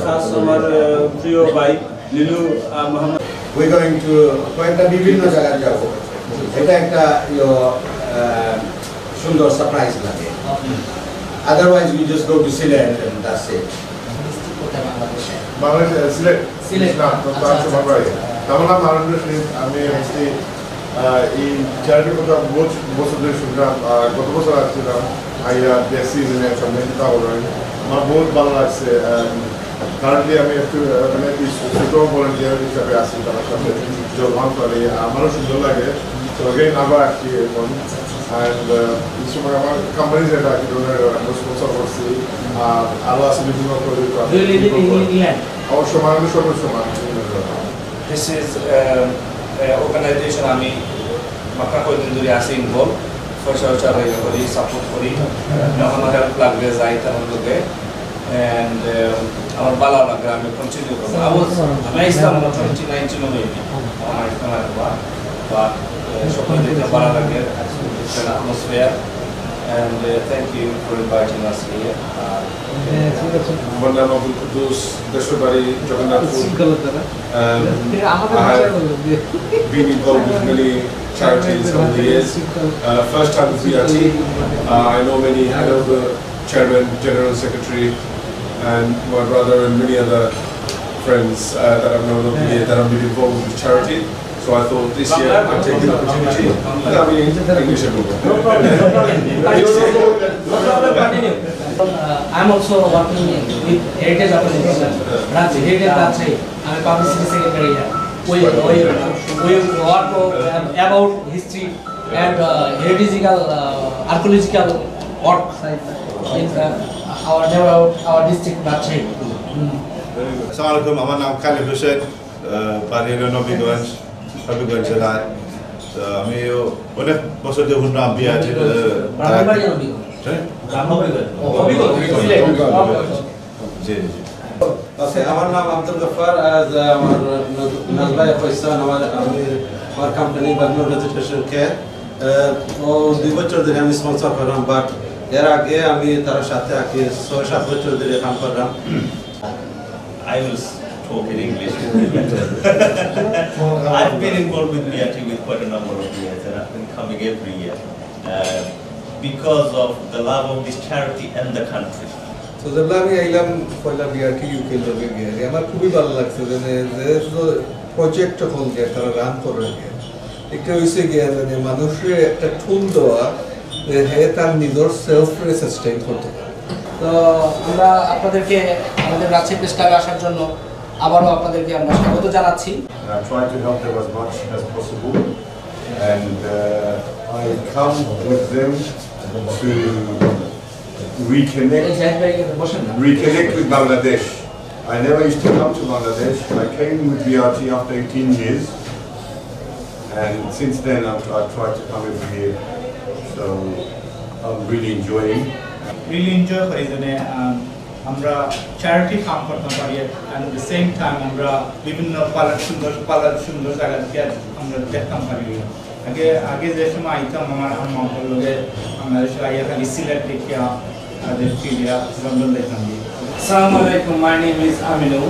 খাস আমার প্রিয় ভাই Lilu Mohammad. We're going to কয়েকটা বিভিন্ন জায়গায় যাব। এটা একটা সুন্দর সারপ্রাইজ লাগে। Otherwise we just go to Sylhet and that's it. Bangladesh Sylhet না তো বাংলাদেশ আমরা বাংলাদেশ আমি আসছি এই চ্যারিটি কথা বছর ধরে শুনলাম গত বছর আসছিলাম আইয়া দেশি সম্মানিত করেন আমার বহুত ভালো লাগছে কারেন্টলি আমি একটু মানে ছোট ভলেন্টিয়ার হিসাবে আছি তার সাথে যোগদান করে আমারও সুন্দর লাগে তো again আবার আসছি এখন and এই সময় আমার কোম্পানি যেটা কি ধরনের স্পন্সর করছি আরও আছে বিভিন্ন প্রজেক্ট অবশ্য মানুষ সর্বোচ্চ মানুষ This is organization আমি মাত্রা কয়েকদিন ধরে আছি ইনভলভ পয়সা করি সাপোর্ট করি যখন হেল্প লাগবে যাই তার লোকে and আমার ভালো লাগে আমি কন্টিনিউ করবো আমি ইসলাম 2019 maybe আমার ইসলাম but সকল দিকে ভালো লাগে atmosphere and thank you for inviting us here. আমার নাম আবুল কুদ্দুস, দেশের বাড়ি Jagannathpur. I have been involved with many charities over the years. First time with BRT. I know the chairman, general secretary, and my brother and many other friends that I've known over the years that have been involved with charity. So I thought this year I'd take the opportunity. English I'm also working with Heritage Organization. Heritage branch. I'm a publicity secretary here. We work about history and heritageal, archaeological work in our district branch. Assalamualaikum, আমার নাম খালিদ হোসেন, বাড়ি হলো নবীগঞ্জ জেলায়। আমি অনেক বছর ধরে শুনলাম বিআরটি আমার নাম আব্দুল গফফার। আমার নাজবাই ফয়সাল আমার কোম্পানি বাগনো রেজিস্ট্রেশন কেয়ার ও 2 বছর ধরে আমি স্পন্সর করলাম বাট এর আগে আমি তার সাথে আগে 6-7 বছর ধরে কাজ করলাম। I will talk in English. I've been involved with BRT with quite a number of years and I've been coming every year because of the love of this charity and the country. So যখন আমি আইলাম পয়লা BRT UK লগে গিয়ে আমার খুবই ভালো লাগছে যে প্রজেক্ট যখন গিয়ে তারা রান করে গিয়ে একটা হয়েছে গিয়ে মানে মানুষের একটা টুল দেওয়া যে হ্যাঁ তার নিজের সেলফ সাস্টেইন করতে পারে। তো আমরা আপনাদেরকে আমাদের রাজশাহী প্রেস ক্লাবে আসার জন্য আবারও আপনাদেরকে আমরা স্বাগত জানাচ্ছি। I try to help them as much as possible and I come with them to reconnect with Bangladesh. I never used to come to Bangladesh. I came with BRT after 18 years and since then I've tried to come every year, so I'm really enjoying. Really enjoy করি জন্য আমরা charity কাম করতে পারি and at the same time আমরা বিভিন্ন সুন্দর জায়গা থেকে আমরা দেখতাম পারি। আগে যে সময় আইতাম আমার আম্মার লগে আমরা আইয়া খালি সিলেট দেখিয়া দেখি লন্ডন দেখতাম। Assalamu alaikum, my name is Aminu.